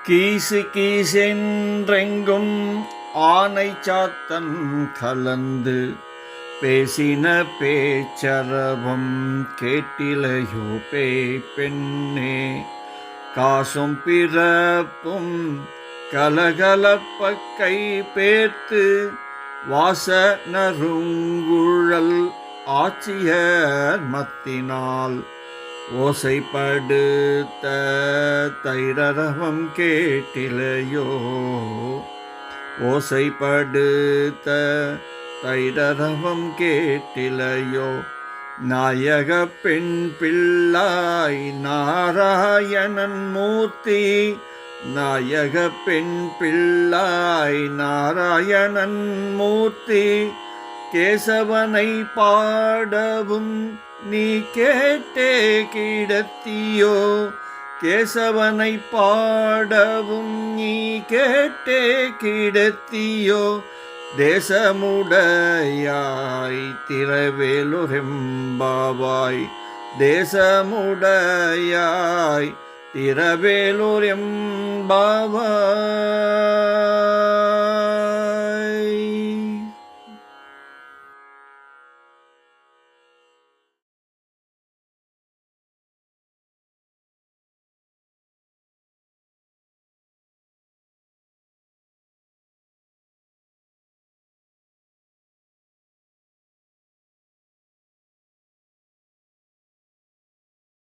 கீசு கீசென்றெங்கும் ஆனை சாத்தன் கலந்து பேசின பேச்சரவம் கேட்டிலையோ பேய் பெண்ணே. காசும் பிறப்பும் கலகலப்ப கை பேர்த்து வாச நறுங்குழல் ஆட்சியர் மத்தினால் ஓசைப்படுத்த தைரரவம் கேட்டிலையோ. ஓசைப்படுத்த தைரரவம் கேட்டிலையோ. நாயக பெண் பிள்ளாய் நாராயணன் மூர்த்தி. நாயக பெண் பிள்ளாய் நாராயணன் மூர்த்தி. கேசவனை பாடவும் நீ கேட்டே கிடத்தியோ. கேசவனை பாடவும் நீ கேட்டே கிடத்தியோ. தேசமுடையாய் திரவேலுரெம்பாவாய். தேசமுடையாய் திரவேலுரெம்பாவாய்.